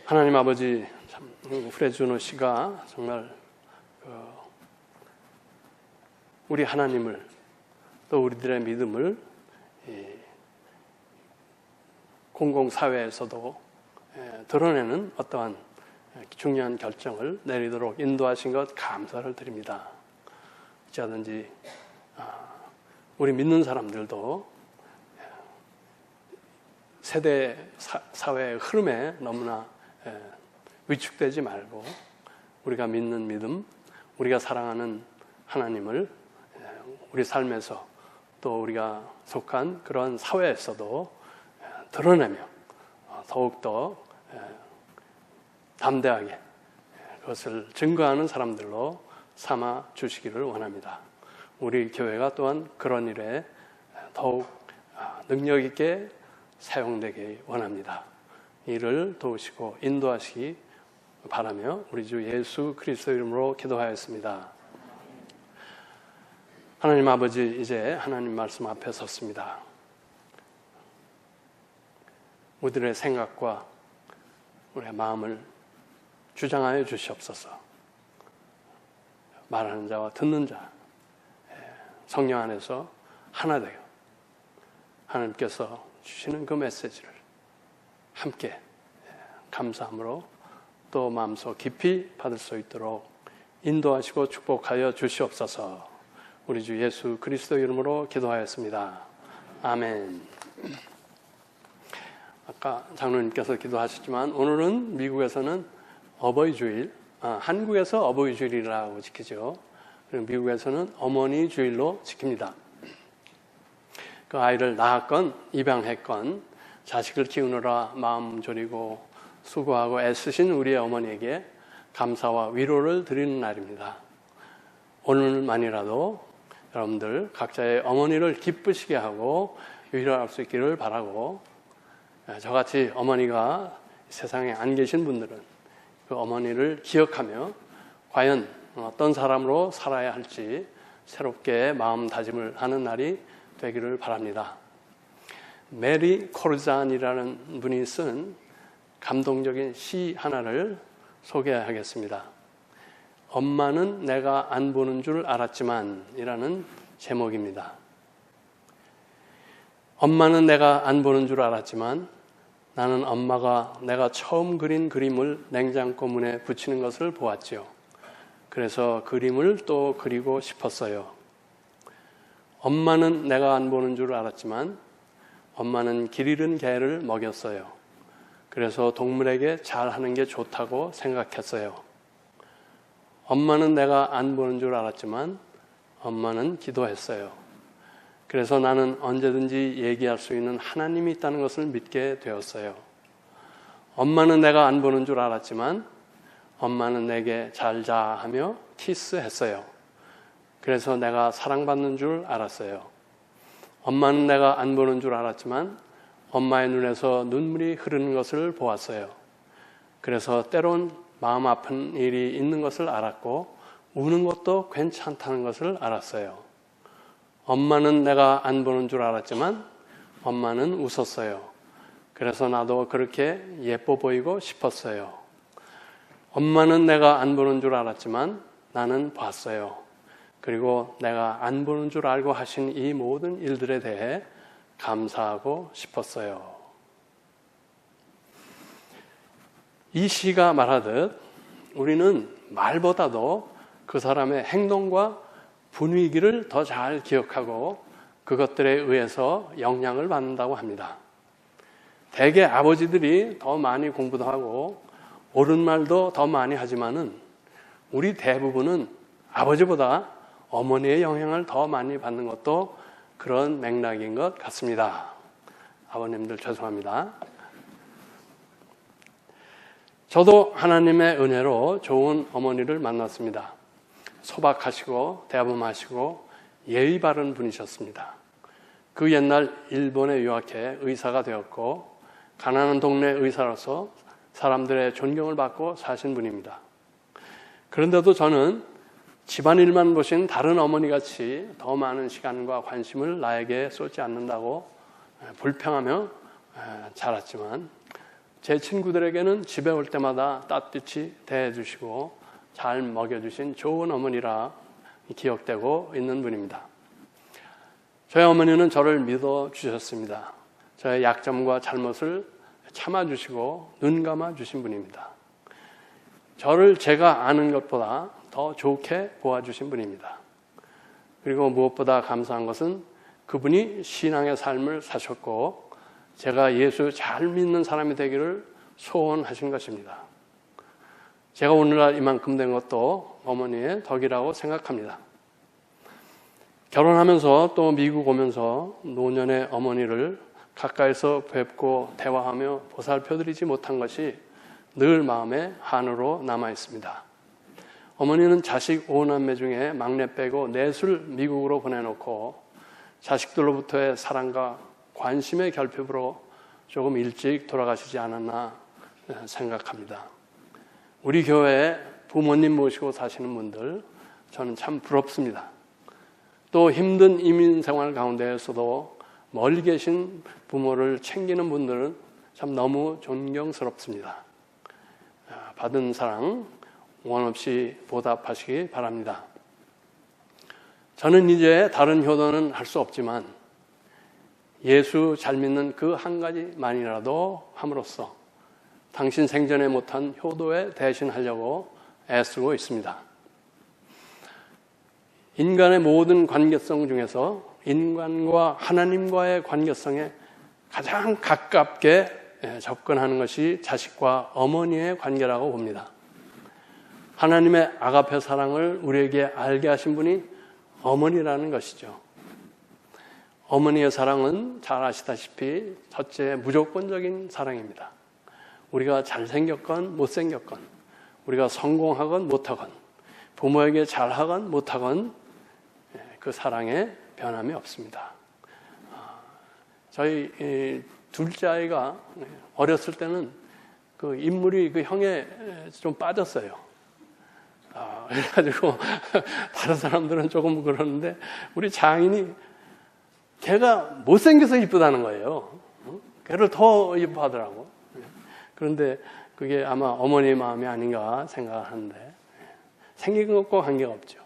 하나님 아버지, 참 프레주노 씨가 정말 우리 하나님을 또 우리들의 믿음을 공공사회에서도 드러내는 어떠한 중요한 결정을 내리도록 인도하신 것 감사를 드립니다. 어찌하든지 우리 믿는 사람들도 세대 사회의 흐름에 너무나 위축되지 말고 우리가 믿는 믿음, 우리가 사랑하는 하나님을 우리 삶에서 또 우리가 속한 그런 사회에서도 드러내며 더욱더 담대하게 그것을 증거하는 사람들로 삼아 주시기를 원합니다. 우리 교회가 또한 그런 일에 더욱 능력 있게 사용되기 원합니다. 이를 도우시고 인도하시기 바라며 우리 주 예수 그리스도 이름으로 기도하였습니다. 하나님 아버지, 이제 하나님 말씀 앞에 섰습니다. 우리들의 생각과 우리의 마음을 주장하여 주시옵소서. 말하는 자와 듣는 자, 성령 안에서 하나 되어 하나님께서 주시는 그 메시지를 함께 감사함으로 또 마음속 깊이 받을 수 있도록 인도하시고 축복하여 주시옵소서. 우리 주 예수 그리스도 이름으로 기도하였습니다. 아멘. 아까 장로님께서 기도하셨지만 오늘은 미국에서는 어버이 주일, 한국에서 어버이 주일이라고 지키죠. 그리고 미국에서는 어머니 주일로 지킵니다. 그 아이를 낳았건 입양했건 자식을 키우느라 마음 졸이고 수고하고 애쓰신 우리의 어머니에게 감사와 위로를 드리는 날입니다. 오늘만이라도 여러분들 각자의 어머니를 기쁘시게 하고 위로할 수 있기를 바라고, 저같이 어머니가 세상에 안 계신 분들은 그 어머니를 기억하며 과연 어떤 사람으로 살아야 할지 새롭게 마음 다짐을 하는 날이 되기를 바랍니다. 메리 코르잔이라는 분이 쓴 감동적인 시 하나를 소개하겠습니다. 엄마는 내가 안 보는 줄 알았지만 이라는 제목입니다. 엄마는 내가 안 보는 줄 알았지만 나는 엄마가 내가 처음 그린 그림을 냉장고 문에 붙이는 것을 보았지요. 그래서 그림을 또 그리고 싶었어요. 엄마는 내가 안 보는 줄 알았지만 엄마는 길 잃은 개를 먹였어요. 그래서 동물에게 잘하는 게 좋다고 생각했어요. 엄마는 내가 안 보는 줄 알았지만 엄마는 기도했어요. 그래서 나는 언제든지 얘기할 수 있는 하나님이 있다는 것을 믿게 되었어요. 엄마는 내가 안 보는 줄 알았지만 엄마는 내게 잘 자 하며 키스했어요. 그래서 내가 사랑받는 줄 알았어요. 엄마는 내가 안 보는 줄 알았지만 엄마의 눈에서 눈물이 흐르는 것을 보았어요. 그래서 때론 마음 아픈 일이 있는 것을 알았고 우는 것도 괜찮다는 것을 알았어요. 엄마는 내가 안 보는 줄 알았지만 엄마는 웃었어요. 그래서 나도 그렇게 예뻐 보이고 싶었어요. 엄마는 내가 안 보는 줄 알았지만 나는 봤어요. 그리고 내가 안 보는 줄 알고 하신 이 모든 일들에 대해 감사하고 싶었어요. 이 시가 말하듯 우리는 말보다도 그 사람의 행동과 분위기를 더 잘 기억하고 그것들에 의해서 영향을 받는다고 합니다. 대개 아버지들이 더 많이 공부도 하고 옳은 말도 더 많이 하지만은 우리 대부분은 아버지보다 어머니의 영향을 더 많이 받는 것도 그런 맥락인 것 같습니다. 아버님들 죄송합니다. 저도 하나님의 은혜로 좋은 어머니를 만났습니다. 소박하시고 대범하시고 예의 바른 분이셨습니다. 그 옛날 일본에 유학해 의사가 되었고 가난한 동네 의사로서 사람들의 존경을 받고 사신 분입니다. 그런데도 저는 집안일만 보신 다른 어머니같이 더 많은 시간과 관심을 나에게 쏟지 않는다고 불평하며 자랐지만 제 친구들에게는 집에 올 때마다 따뜻이 대해주시고 잘 먹여주신 좋은 어머니라 기억되고 있는 분입니다. 저희 어머니는 저를 믿어주셨습니다. 저의 약점과 잘못을 참아주시고 눈 감아주신 분입니다. 저를 제가 아는 것보다 더 좋게 보아주신 분입니다. 그리고 무엇보다 감사한 것은 그분이 신앙의 삶을 사셨고 제가 예수 잘 믿는 사람이 되기를 소원하신 것입니다. 제가 오늘날 이만큼 된 것도 어머니의 덕이라고 생각합니다. 결혼하면서 또 미국 오면서 노년의 어머니를 가까이서 뵙고 대화하며 보살펴드리지 못한 것이 늘 마음에 한으로 남아 있습니다. 어머니는 자식 5남매 중에 막내 빼고 넷을 미국으로 보내놓고 자식들로부터의 사랑과 관심의 결핍으로 조금 일찍 돌아가시지 않았나 생각합니다. 우리 교회에 부모님 모시고 사시는 분들 저는 참 부럽습니다. 또 힘든 이민 생활 가운데에서도 멀리 계신 부모를 챙기는 분들은 참 너무 존경스럽습니다. 받은 사랑 원 없이 보답하시기 바랍니다. 저는 이제 다른 효도는 할 수 없지만 예수 잘 믿는 그 한 가지만이라도 함으로써 당신 생전에 못한 효도에 대신하려고 애쓰고 있습니다. 인간의 모든 관계성 중에서 인간과 하나님과의 관계성에 가장 가깝게 접근하는 것이 자식과 어머니의 관계라고 봅니다. 하나님의 아가페 사랑을 우리에게 알게 하신 분이 어머니라는 것이죠. 어머니의 사랑은 잘 아시다시피 첫째 무조건적인 사랑입니다. 우리가 잘생겼건 못생겼건 우리가 성공하건 못하건 부모에게 잘하건 못하건 그 사랑에 변함이 없습니다. 저희 둘째 아이가 어렸을 때는 그 인물이 그 형에 좀 빠졌어요. 그래가지고 다른 사람들은 조금 그러는데 우리 장인이 걔가 못생겨서 이쁘다는 거예요. 걔를 더 이뻐하더라고. 그런데 그게 아마 어머니의 마음이 아닌가 생각하는데 생긴 것과 관계가 없죠.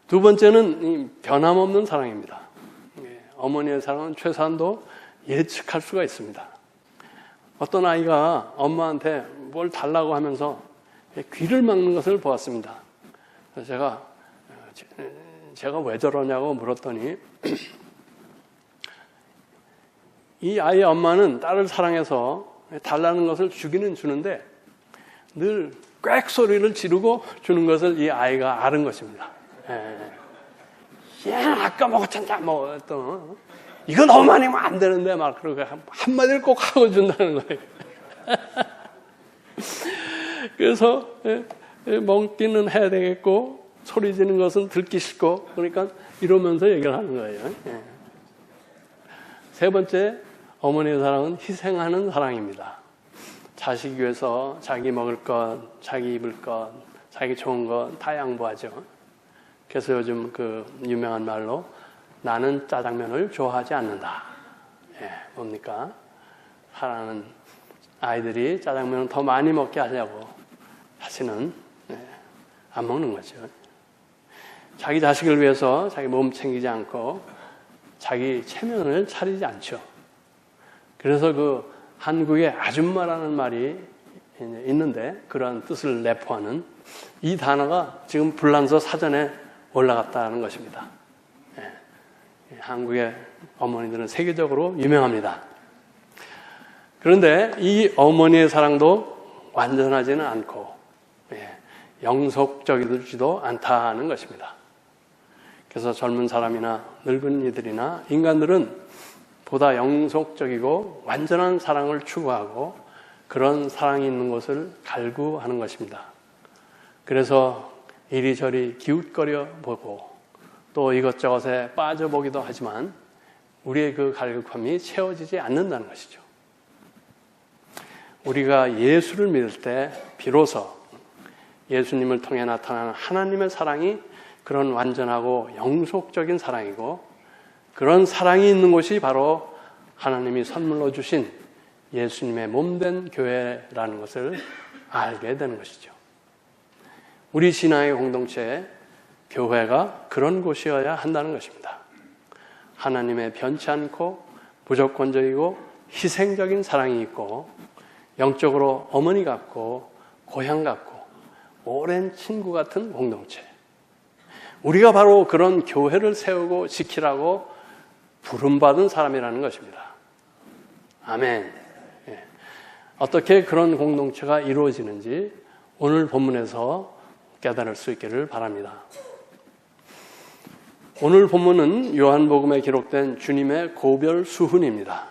두 번째는 변함없는 사랑입니다. 어머니의 사랑은 최소한도 예측할 수가 있습니다. 어떤 아이가 엄마한테 뭘 달라고 하면서 귀를 막는 것을 보았습니다. 그래서 제가 왜 저러냐고 물었더니 이 아이의 엄마는 딸을 사랑해서 달라는 것을 주기는 주는데 늘 꽥 소리를 지르고 주는 것을 이 아이가 아는 것입니다. 야, 아까 먹었잖아, 먹었던. 이거 너무 많이 하면 안 되는데, 막, 그러고 한마디를 꼭 하고 준다는 거예요. 그래서, 먹기는 해야 되겠고, 소리 지르는 것은 듣기 싫고, 그러니까 이러면서 얘기를 하는 거예요. 세 번째, 어머니의 사랑은 희생하는 사랑입니다. 자식 위해서 자기 먹을 것, 자기 입을 것, 자기 좋은 것 다 양보하죠. 그래서 요즘 그 유명한 말로 나는 짜장면을 좋아하지 않는다. 뭡니까? 사랑하는 아이들이 짜장면을 더 많이 먹게 하려고 자신은 안 먹는 거죠. 자기 자식을 위해서 자기 몸 챙기지 않고 자기 체면을 차리지 않죠. 그래서 그 한국의 아줌마라는 말이 있는데 그런 뜻을 내포하는 이 단어가 지금 불란서 사전에 올라갔다는 것입니다. 한국의 어머니들은 세계적으로 유명합니다. 그런데 이 어머니의 사랑도 완전하지는 않고 영속적이지도 않다는 것입니다. 그래서 젊은 사람이나 늙은 이들이나 인간들은 보다 영속적이고 완전한 사랑을 추구하고 그런 사랑이 있는 곳을 갈구하는 것입니다. 그래서 이리저리 기웃거려 보고 또 이것저것에 빠져보기도 하지만 우리의 그 갈급함이 채워지지 않는다는 것이죠. 우리가 예수를 믿을 때 비로소 예수님을 통해 나타나는 하나님의 사랑이 그런 완전하고 영속적인 사랑이고 그런 사랑이 있는 곳이 바로 하나님이 선물로 주신 예수님의 몸된 교회라는 것을 알게 되는 것이죠. 우리 신앙의 공동체에 교회가 그런 곳이어야 한다는 것입니다. 하나님의 변치 않고 무조건적이고 희생적인 사랑이 있고 영적으로 어머니 같고 고향 같고 오랜 친구 같은 공동체. 우리가 바로 그런 교회를 세우고 지키라고 부름받은 사람이라는 것입니다. 아멘. 예. 어떻게 그런 공동체가 이루어지는지 오늘 본문에서 깨달을 수 있기를 바랍니다. 오늘 본문은 요한복음에 기록된 주님의 고별 수훈입니다.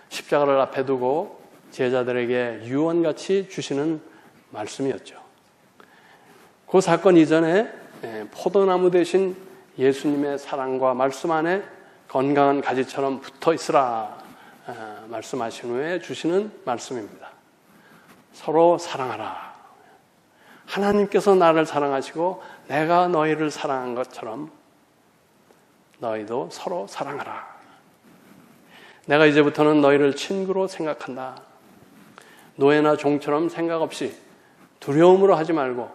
십자가를 앞에 두고 제자들에게 유언같이 주시는 말씀이었죠. 그 사건 이전에 포도나무 대신 예수님의 사랑과 말씀 안에 건강한 가지처럼 붙어 있으라 말씀하신 후에 주시는 말씀입니다. 서로 사랑하라. 하나님께서 나를 사랑하시고 내가 너희를 사랑한 것처럼 너희도 서로 사랑하라. 내가 이제부터는 너희를 친구로 생각한다. 노예나 종처럼 생각 없이 두려움으로 하지 말고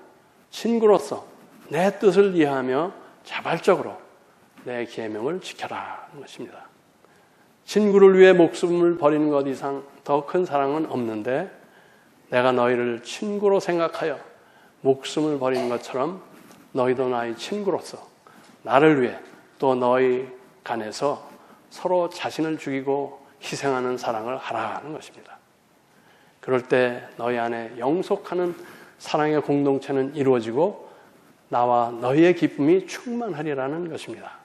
친구로서 내 뜻을 이해하며 자발적으로 내 계명을 지켜라 하는 것입니다. 친구를 위해 목숨을 버리는 것 이상 더 큰 사랑은 없는데 내가 너희를 친구로 생각하여 목숨을 버리는 것처럼 너희도 나의 친구로서 나를 위해 또 너희 간에서 서로 자신을 죽이고 희생하는 사랑을 하라는 것입니다. 그럴 때 너희 안에 영속하는 사랑의 공동체는 이루어지고 나와 너희의 기쁨이 충만하리라는 것입니다.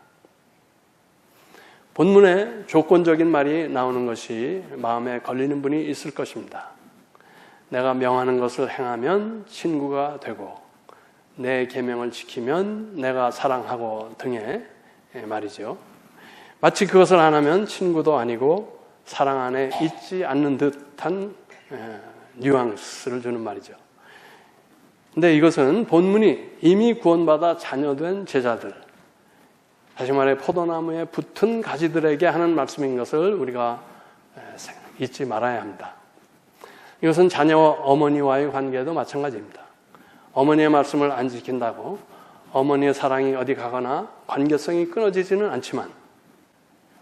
본문에 조건적인 말이 나오는 것이 마음에 걸리는 분이 있을 것입니다. 내가 명하는 것을 행하면 친구가 되고 내 계명을 지키면 내가 사랑하고 등의 말이죠. 마치 그것을 안 하면 친구도 아니고 사랑 안에 있지 않는 듯한 뉘앙스를 주는 말이죠. 근데 이것은 본문이 이미 구원받아 자녀된 제자들, 다시 말해 포도나무에 붙은 가지들에게 하는 말씀인 것을 우리가 잊지 말아야 합니다. 이것은 자녀와 어머니와의 관계도 마찬가지입니다. 어머니의 말씀을 안 지킨다고 어머니의 사랑이 어디 가거나 관계성이 끊어지지는 않지만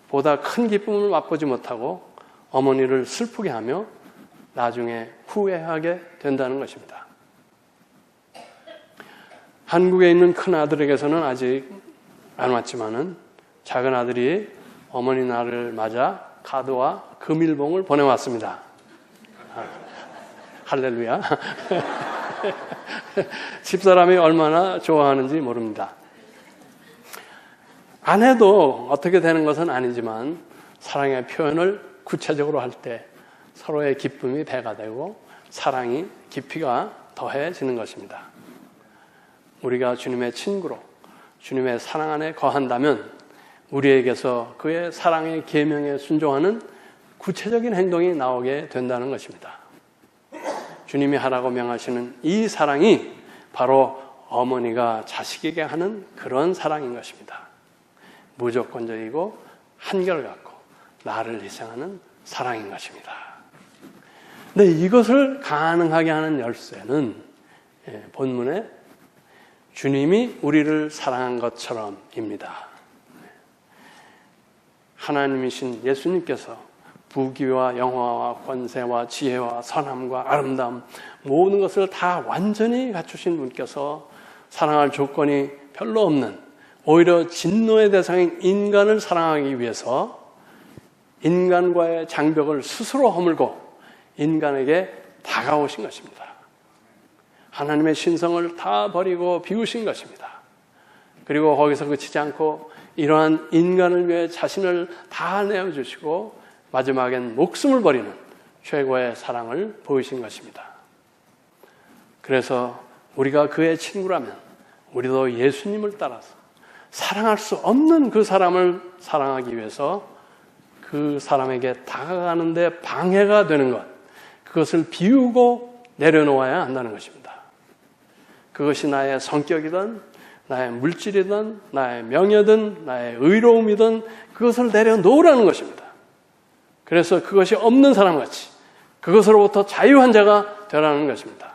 보다 큰 기쁨을 맛보지 못하고 어머니를 슬프게 하며 나중에 후회하게 된다는 것입니다. 한국에 있는 큰 아들에게서는 아직 안 왔지만은 작은 아들이 어머니 날을 맞아 카드와 금일봉을 보내왔습니다. 할렐루야. 집사람이 얼마나 좋아하는지 모릅니다. 안 해도 어떻게 되는 것은 아니지만 사랑의 표현을 구체적으로 할 때 서로의 기쁨이 배가 되고 사랑이 깊이가 더해지는 것입니다. 우리가 주님의 친구로 주님의 사랑 안에 거한다면 우리에게서 그의 사랑의 계명에 순종하는 구체적인 행동이 나오게 된다는 것입니다. 주님이 하라고 명하시는 이 사랑이 바로 어머니가 자식에게 하는 그런 사랑인 것입니다. 무조건적이고 한결같고 나를 희생하는 사랑인 것입니다. 근데 이것을 가능하게 하는 열쇠는 본문에 주님이 우리를 사랑한 것처럼입니다. 하나님이신 예수님께서 부귀와 영화와 권세와 지혜와 선함과 아름다움 모든 것을 다 완전히 갖추신 분께서 사랑할 조건이 별로 없는 오히려 진노의 대상인 인간을 사랑하기 위해서 인간과의 장벽을 스스로 허물고 인간에게 다가오신 것입니다. 하나님의 신성을 다 버리고 비우신 것입니다. 그리고 거기서 그치지 않고 이러한 인간을 위해 자신을 다 내어주시고 마지막엔 목숨을 버리는 최고의 사랑을 보이신 것입니다. 그래서 우리가 그의 친구라면 우리도 예수님을 따라서 사랑할 수 없는 그 사람을 사랑하기 위해서 그 사람에게 다가가는 데 방해가 되는 것, 그것을 비우고 내려놓아야 한다는 것입니다. 그것이 나의 성격이든 나의 물질이든 나의 명예든 나의 의로움이든 그것을 내려놓으라는 것입니다. 그래서 그것이 없는 사람같이 그것으로부터 자유한 자가 되라는 것입니다.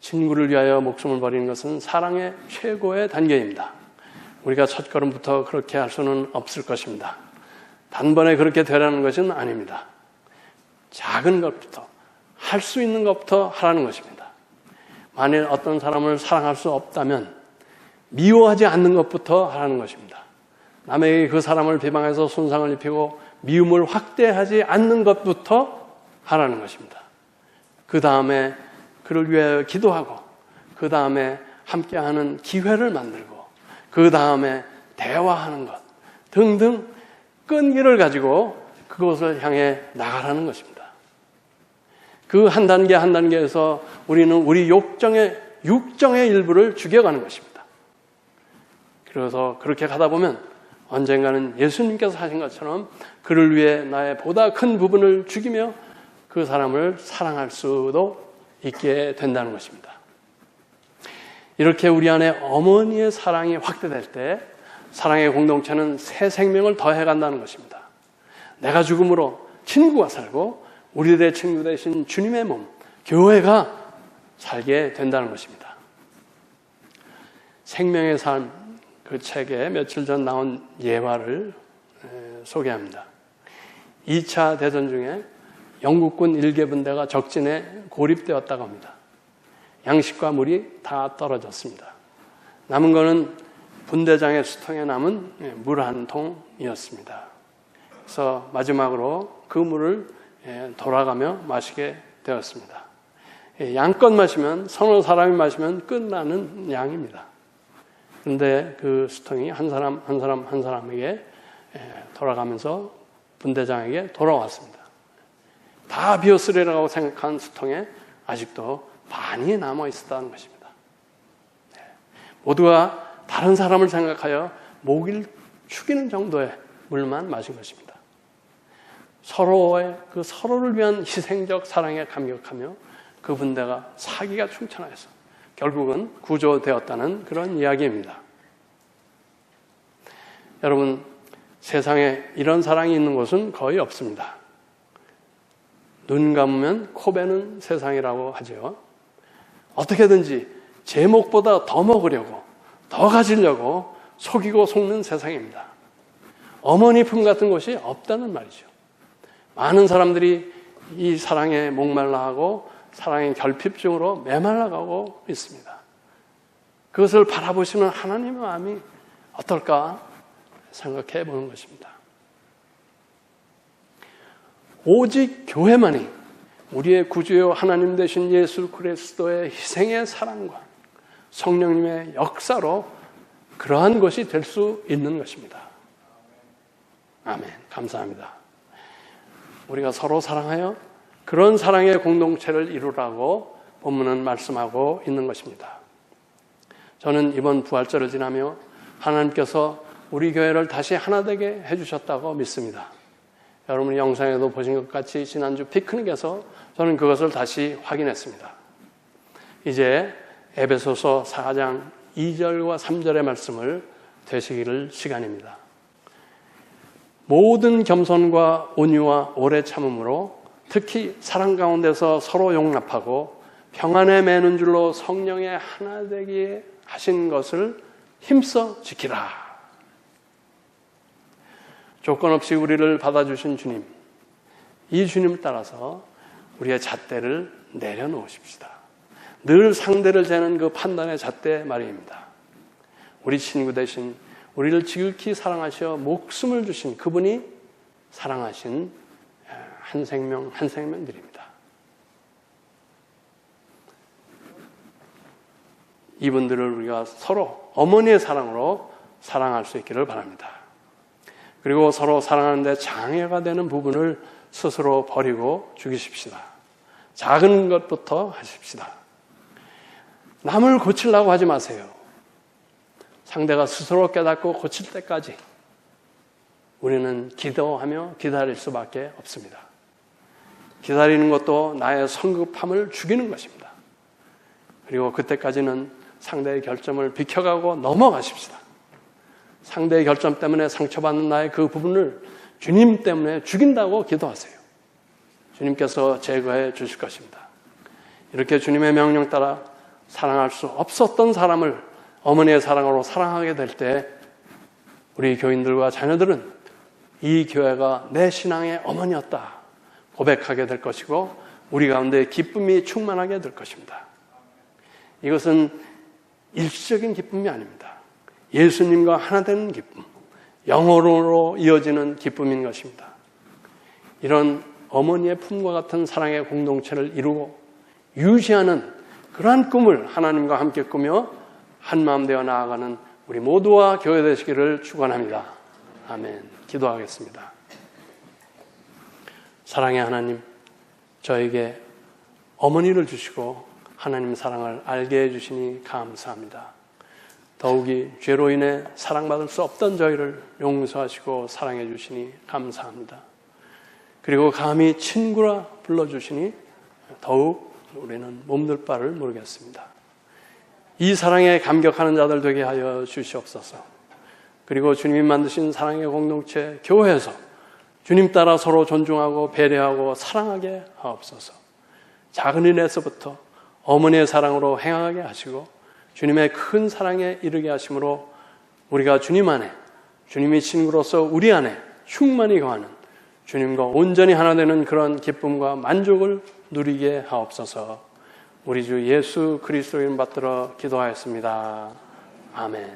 친구를 위하여 목숨을 버리는 것은 사랑의 최고의 단계입니다. 우리가 첫걸음부터 그렇게 할 수는 없을 것입니다. 단번에 그렇게 되라는 것은 아닙니다. 작은 것부터, 할 수 있는 것부터 하라는 것입니다. 만일 어떤 사람을 사랑할 수 없다면 미워하지 않는 것부터 하라는 것입니다. 남에게 그 사람을 비방해서 손상을 입히고 미움을 확대하지 않는 것부터 하라는 것입니다. 그 다음에 그를 위하여 기도하고, 그 다음에 함께하는 기회를 만들고, 그 다음에 대화하는 것 등등 끈기를 가지고 그것을 향해 나가라는 것입니다. 그 한 단계 한 단계에서 우리는 우리 육정의 일부를 죽여가는 것입니다. 그래서 그렇게 가다 보면 언젠가는 예수님께서 하신 것처럼 그를 위해 나의 보다 큰 부분을 죽이며 그 사람을 사랑할 수도 있게 된다는 것입니다. 이렇게 우리 안에 어머니의 사랑이 확대될 때 사랑의 공동체는 새 생명을 더해간다는 것입니다. 내가 죽음으로 친구가 살고 우리들의 친구 대신 주님의 몸, 교회가 살게 된다는 것입니다. 생명의 삶, 그 책에 며칠 전 나온 예화를 소개합니다. 2차 대전 중에 영국군 일개 분대가 적진에 고립되었다고 합니다. 양식과 물이 다 떨어졌습니다. 남은 거는 분대장의 수통에 남은 물 한 통이었습니다. 그래서 마지막으로 그 물을 돌아가며 마시게 되었습니다. 양껏 마시면, 서너 사람이 마시면 끝나는 양입니다. 그런데 그 수통이 한 사람에게 돌아가면서 분대장에게 돌아왔습니다. 다 비었으리라고 생각한 수통에 아직도 반이 남아 있었다는 것입니다. 모두가 다른 사람을 생각하여 목을 축이는 정도의 물만 마신 것입니다. 서로를 위한 희생적 사랑에 감격하며 그 분대가 사기가 충천하여서 결국은 구조되었다는 그런 이야기입니다. 여러분, 세상에 이런 사랑이 있는 곳은 거의 없습니다. 눈 감으면 코 베는 세상이라고 하죠. 어떻게든지 제목보다 더 먹으려고, 더 가지려고 속이고 속는 세상입니다. 어머니 품 같은 곳이 없다는 말이죠. 많은 사람들이 이 사랑에 목말라하고 사랑의 결핍증으로 메말라가고 있습니다. 그것을 바라보시는 하나님의 마음이 어떨까 생각해 보는 것입니다. 오직 교회만이 우리의 구주요 하나님 되신 예수 그리스도의 희생의 사랑과 성령님의 역사로 그러한 것이 될 수 있는 것입니다. 아멘. 감사합니다. 우리가 서로 사랑하여 그런 사랑의 공동체를 이루라고 본문은 말씀하고 있는 것입니다. 저는 이번 부활절을 지나며 하나님께서 우리 교회를 다시 하나 되게 해주셨다고 믿습니다. 여러분이 영상에도 보신 것 같이 지난주 피크닉에서 저는 그것을 다시 확인했습니다. 이제 에베소서 4장 2절과 3절의 말씀을 되새길 시간입니다. 모든 겸손과 온유와 오래 참음으로 특히 사랑 가운데서 서로 용납하고 평안에 매는 줄로 성령의 하나 되게 하신 것을 힘써 지키라. 조건 없이 우리를 받아주신 주님, 이 주님을 따라서 우리의 잣대를 내려놓으십시다. 늘 상대를 재는 그 판단의 잣대 말입니다. 우리 친구 대신 우리를 지극히 사랑하셔 목숨을 주신 그분이 사랑하신 한 생명들입니다. 이분들을 우리가 서로 어머니의 사랑으로 사랑할 수 있기를 바랍니다. 그리고 서로 사랑하는데 장애가 되는 부분을 스스로 버리고 죽이십시다. 작은 것부터 하십시다. 남을 고치려고 하지 마세요. 상대가 스스로 깨닫고 고칠 때까지 우리는 기도하며 기다릴 수밖에 없습니다. 기다리는 것도 나의 성급함을 죽이는 것입니다. 그리고 그때까지는 상대의 결점을 비켜가고 넘어가십시다. 상대의 결점 때문에 상처받는 나의 그 부분을 주님 때문에 죽인다고 기도하세요. 주님께서 제거해 주실 것입니다. 이렇게 주님의 명령 따라 사랑할 수 없었던 사람을 어머니의 사랑으로 사랑하게 될 때 우리 교인들과 자녀들은 이 교회가 내 신앙의 어머니였다 고백하게 될 것이고 우리 가운데 기쁨이 충만하게 될 것입니다. 이것은 일시적인 기쁨이 아닙니다. 예수님과 하나 되는 기쁨, 영원으로 이어지는 기쁨인 것입니다. 이런 어머니의 품과 같은 사랑의 공동체를 이루고 유지하는 그러한 꿈을 하나님과 함께 꾸며 한마음 되어 나아가는 우리 모두와 교회 되시기를 축원합니다. 아멘. 기도하겠습니다. 사랑의 하나님, 저에게 어머니를 주시고 하나님 사랑을 알게 해주시니 감사합니다. 더욱이 죄로 인해 사랑받을 수 없던 저희를 용서하시고 사랑해 주시니 감사합니다. 그리고 감히 친구라 불러주시니 더욱 우리는 몸둘 바를 모르겠습니다. 이 사랑에 감격하는 자들 되게 하여 주시옵소서. 그리고 주님이 만드신 사랑의 공동체 교회에서 주님 따라 서로 존중하고 배려하고 사랑하게 하옵소서. 작은 일에서부터 어머니의 사랑으로 행하게 하시고 주님의 큰 사랑에 이르게 하심으로 우리가 주님 안에, 주님이 친구로서 우리 안에 충만히 거하는 주님과 온전히 하나 되는 그런 기쁨과 만족을 누리게 하옵소서. 우리 주 예수 그리스도 이름 받들어 기도하였습니다. 아멘.